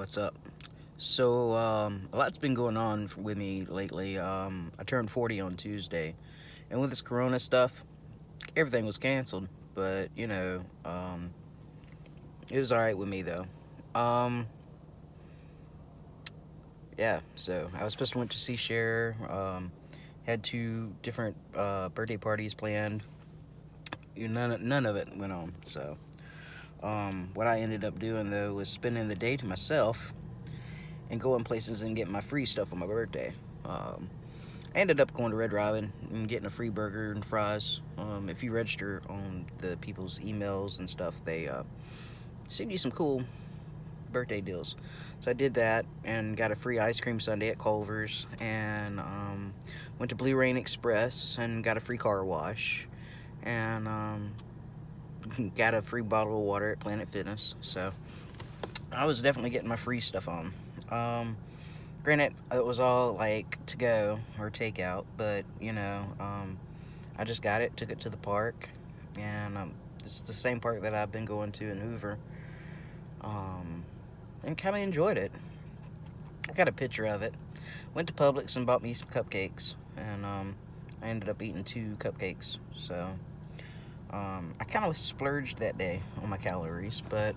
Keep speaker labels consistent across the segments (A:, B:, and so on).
A: What's up? So, a lot's been going on with me lately. I turned 40 on Tuesday, and with this Corona stuff, everything was canceled. But, it was alright with me, though. Um, yeah, so I was supposed to went to see Cher, had two different birthday parties planned. None of it went on, so. What I ended up doing, though, was spending the day to myself and going places and getting my free stuff on my birthday. I ended up going to Red Robin and getting a free burger and fries. If you register on the people's emails and stuff, they send you some cool birthday deals. So I did that and got a free ice cream sundae at Culver's, and went to Blue Rain Express and got a free car wash, and got a free bottle of water at Planet Fitness. So I was definitely getting my free stuff on. Granted, it was all like to go or takeout, but I just got it, took it to the park, and it's the same park that I've been going to in Hoover, um, and kind of enjoyed it. I got a picture of it. Went to Publix and bought me some cupcakes, and I ended up eating two cupcakes. So I kind of splurged that day on my calories, but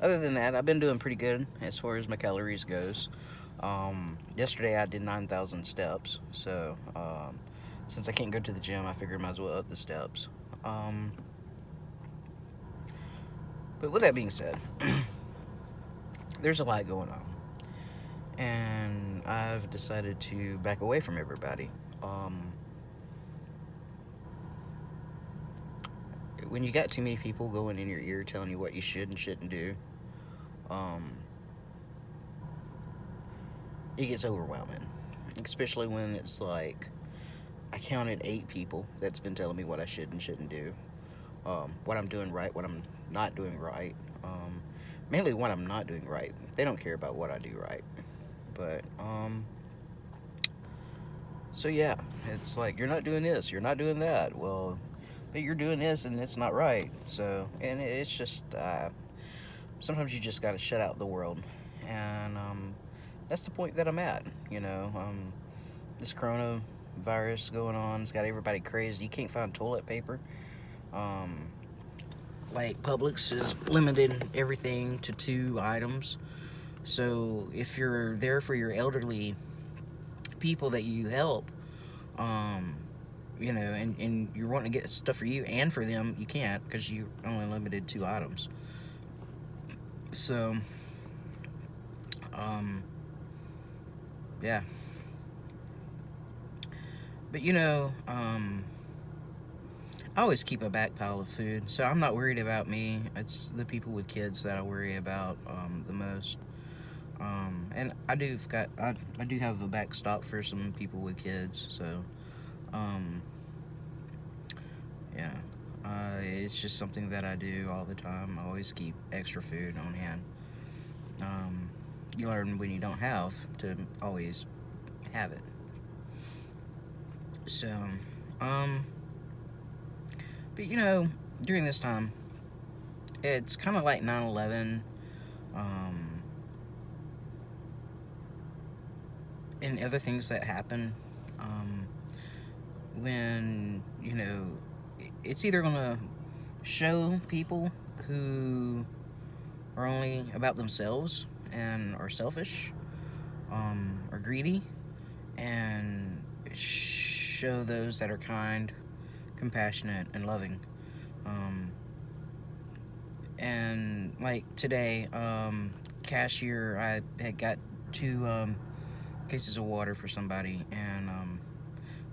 A: other than that, I've been doing pretty good as far as my calories goes. Yesterday I did 9,000 steps, so since I can't go to the gym, I figured I might as well up the steps. Um, but with that being said, there's a lot going on, and I've decided to back away from everybody. When you got too many people going in your ear telling you what you should and shouldn't do, um, it gets overwhelming. Especially when it's like, I counted 8 people that's been telling me what I should and shouldn't do, what I'm doing right, what I'm not doing right. Mainly what I'm not doing right. They don't care about what I do right. But, so yeah, it's like, you're not doing this, you're not doing that. Well, but you're doing this and it's not right. So, and it's just, sometimes you just gotta shut out the world. And, that's the point that I'm at, this coronavirus going on. It's got everybody crazy. You can't find toilet paper. Um, like Publix is limited everything to 2 items. So if you're there for your elderly people that you help, um, and you're wanting to get stuff for you and for them, you can't because you only limited 2 items. So, um, yeah. But I always keep a back pile of food, so I'm not worried about me. It's the people with kids that I worry about the most. And I do have a backstop for some people with kids, so um, yeah. It's just something that I do all the time. I always keep extra food on hand. Um, you learn when you don't have to always have it. So, um, but during this time, it's kind of like 9/11, um, and other things that happen, when, it's either going to show people who are only about themselves and are selfish, or greedy, and show those that are kind, compassionate, and loving. Um, and like today, cashier, I had got 2 cases of water for somebody, and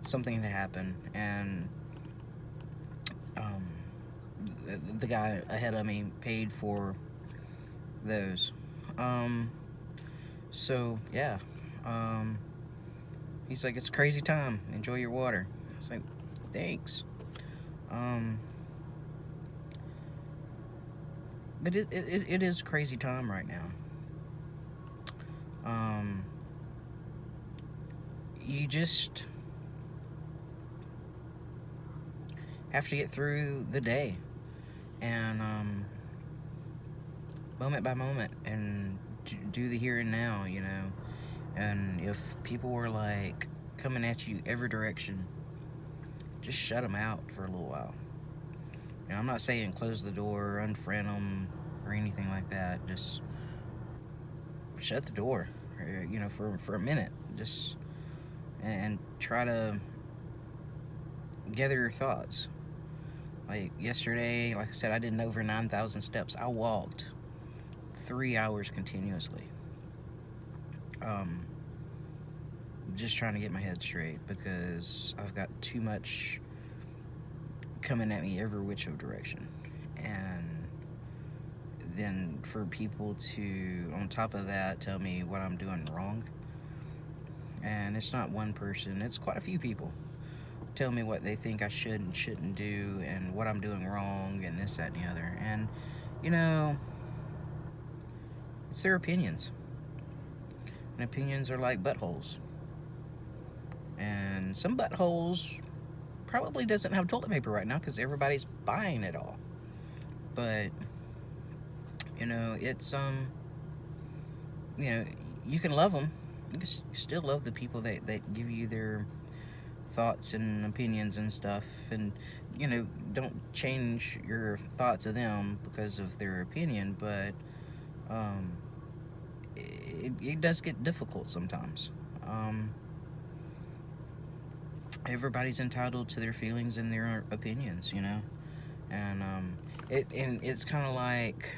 A: something had happened, and um, the guy ahead of me paid for those. Um, so yeah, um, he's like, "It's a crazy time. Enjoy your water." I was like, "Thanks." Um, but it is a crazy time right now. Um, you just have to get through the day, and moment by moment, and do the here and now, you know. And if people were like coming at you every direction, just shut them out for a little while. You know, I'm not saying close the door, unfriend them, or anything like that. Just shut the door, you know, for a minute. Just and try to gather your thoughts. Like yesterday, like I said, I did over 9,000 steps. I walked 3 hours continuously. Um, just trying to get my head straight because I've got too much coming at me every which of direction. And then for people to, on top of that, tell me what I'm doing wrong. And it's not one person, it's quite a few people. Tell me what they think I should and shouldn't do and what I'm doing wrong and this, that, and the other. And, you know, it's their opinions. And opinions are like buttholes. And some buttholes probably doesn't have toilet paper right now because everybody's buying it all. But, you know, it's, you know, you can love them. You can still love the people that give you their thoughts and opinions and stuff. And, you know, don't change your thoughts of them because of their opinion. But, it does get difficult sometimes. Everybody's entitled to their feelings and their opinions, you know. And it's kind of like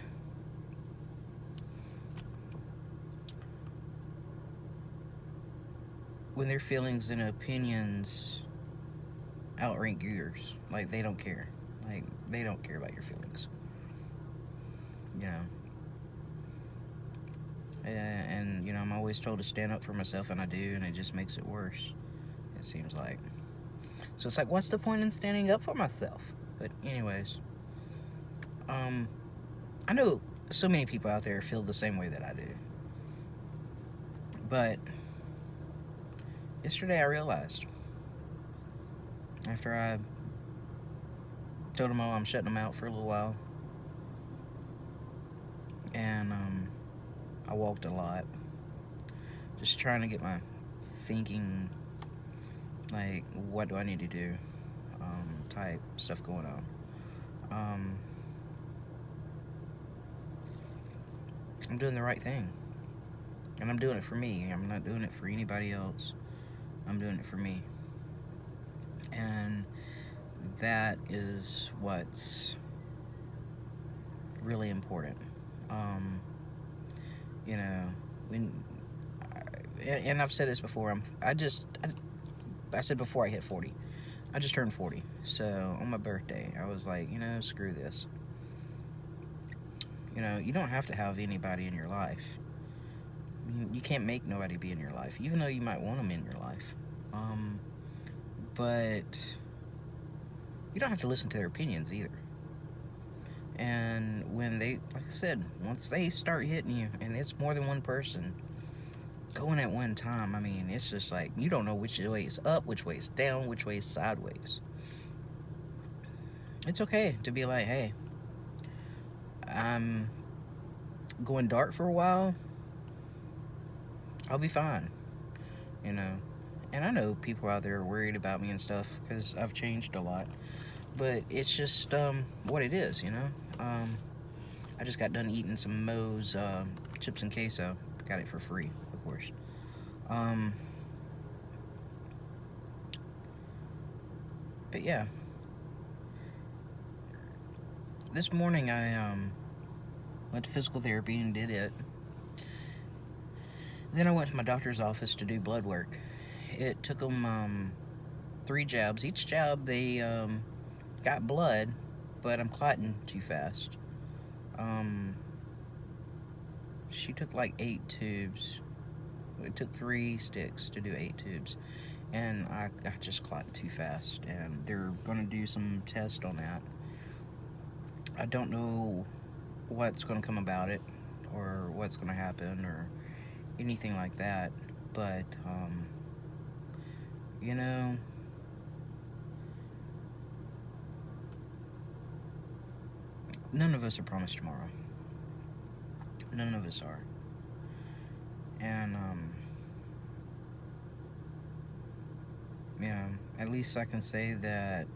A: when their feelings and opinions outrank yours. Like they don't care. Like they don't care about your feelings. You know. And you know, I'm always told to stand up for myself, and I do, and it just makes it worse. It seems like. So it's like, what's the point in standing up for myself? But anyways, I know so many people out there feel the same way that I do. But yesterday I realized, after I told them all I'm shutting them out for a little while, and I walked a lot, just trying to get my thinking, like, what do I need to do, type stuff going on. I'm doing the right thing. And I'm doing it for me. I'm not doing it for anybody else. I'm doing it for me. And that is what's really important. You know, and I've said this before, I said before I hit 40. I just turned 40. So on my birthday, I was like, you know, screw this. You know, you don't have to have anybody in your life. You can't make nobody be in your life, even though you might want them in your life. But you don't have to listen to their opinions either. And when they, like I said, once they start hitting you, and it's more than one person going at one time, I mean, it's just like, you don't know which way is up, which way is down, which way is sideways. It's okay to be like, hey, I'm going dark for a while, I'll be fine, you know. And I know people out there are worried about me and stuff because I've changed a lot, but it's just what it is, you know. I just got done eating some Moe's chips and queso. Got it for free, of course. But yeah, this morning I went to physical therapy and did it. Then I went to my doctor's office to do blood work. It took them 3 jabs. Each jab they got blood, but I'm clotting too fast. She took like 8 tubes. It took 3 sticks to do 8 tubes. And I just clotted too fast. And they're going to do some test on that. I don't know what's going to come about it, or what's going to happen, or anything like that. But, you know, none of us are promised tomorrow. None of us are. And, you know, at least I can say that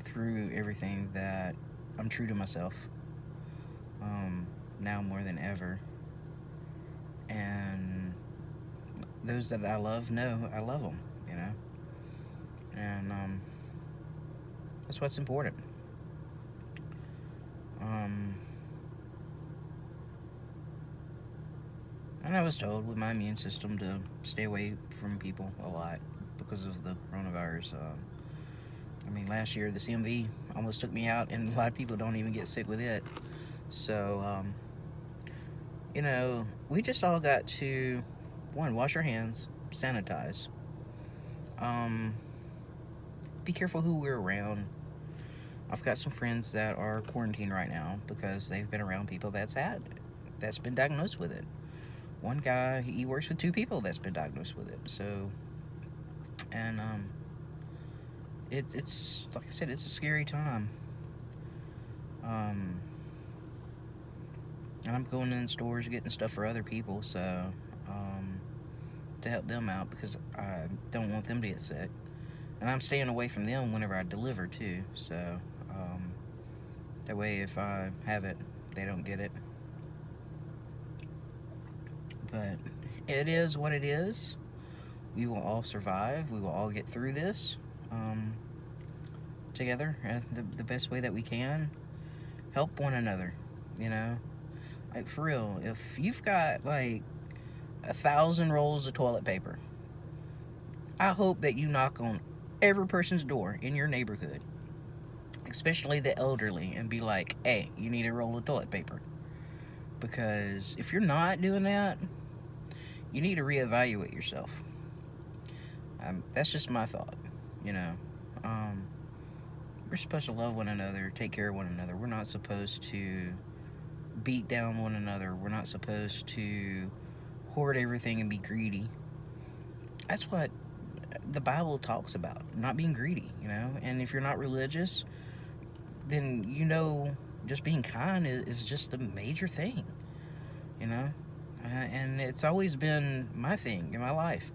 A: through everything that I'm true to myself, now more than ever. And those that I love know I love them, you know. And that's what's important. And I was told with my immune system to stay away from people a lot because of the coronavirus. I mean, last year the CMV almost took me out, and a lot of people don't even get sick with it. So, you know, we just all got to, one, wash our hands, sanitize. Be careful who we're around. I've got some friends that are quarantined right now because they've been around people that's been diagnosed with it. One guy, he works with 2 people that's been diagnosed with it. So, and it's like I said, it's a scary time. And I'm going in stores getting stuff for other people, so to help them out because I don't want them to get sick. And I'm staying away from them whenever I deliver too, so that way if I have it, they don't get it. But it is what it is. We will all survive. We will all get through this together the best way that we can. Help one another, you know? Like, for real, if you've got, like, 1,000 rolls of toilet paper, I hope that you knock on every person's door in your neighborhood, especially the elderly, and be like, hey, you need a roll of toilet paper. Because if you're not doing that, you need to reevaluate yourself. That's just my thought, you know. We're supposed to love one another, take care of one another. We're not supposed to beat down one another. We're not supposed to hoard everything and be greedy. That's what the Bible talks about, not being greedy, you know. And if you're not religious, then, you know, just being kind is just a major thing, you know. And it's always been my thing in my life.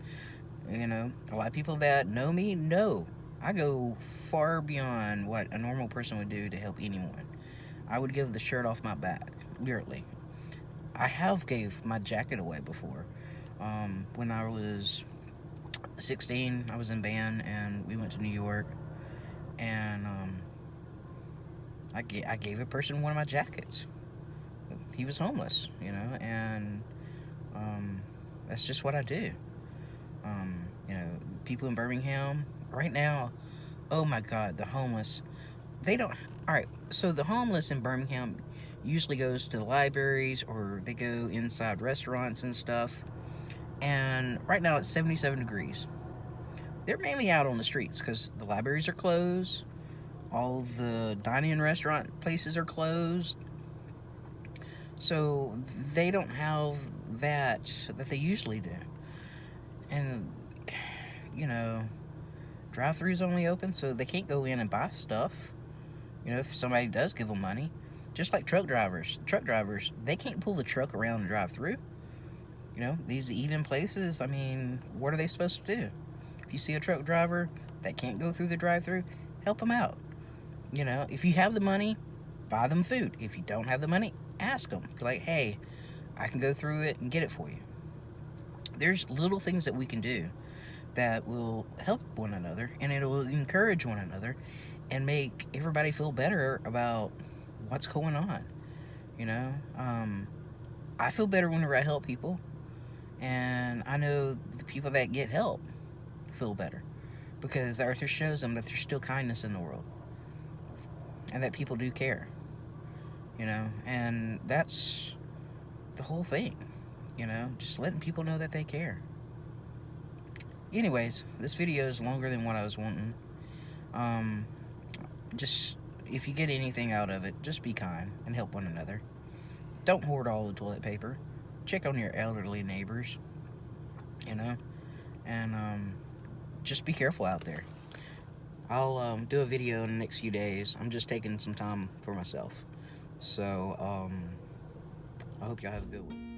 A: You know, a lot of people that know me know I go far beyond what a normal person would do to help anyone. I would give the shirt off my back, literally. I have gave my jacket away before. When I was 16, I was in band, and we went to New York, and I gave a person one of my jackets. He was homeless, you know, and that's just what I do. You know, people in Birmingham right now, oh my God, the homeless, they don't. All right, so the homeless in Birmingham usually goes to the libraries, or they go inside restaurants and stuff. And right now it's 77 degrees. They're mainly out on the streets because the libraries are closed, all the dining and restaurant places are closed. So they don't have that they usually do. And, you know, drive-throughs only open, so they can't go in and buy stuff. You know, if somebody does give them money. Just like truck drivers. Truck drivers, they can't pull the truck around the drive-through. You know, these eat-in places, I mean, what are they supposed to do? If you see a truck driver that can't go through the drive-through, help them out. You know, if you have the money, buy them food. If you don't have the money, ask them. Like, hey, I can go through it and get it for you. There's little things that we can do that will help one another, and it will encourage one another and make everybody feel better about what's going on. You know, I feel better whenever I help people, and I know the people that get help feel better because Arthur shows them that there's still kindness in the world and that people do care, you know, and that's the whole thing, you know, just letting people know that they care. Anyways, this video is longer than what I was wanting. Just, if you get anything out of it, just be kind and help one another. Don't hoard all the toilet paper. Check on your elderly neighbors, you know, and just be careful out there. I'll do a video in the next few days. I'm just taking some time for myself. So, I hope y'all have a good one.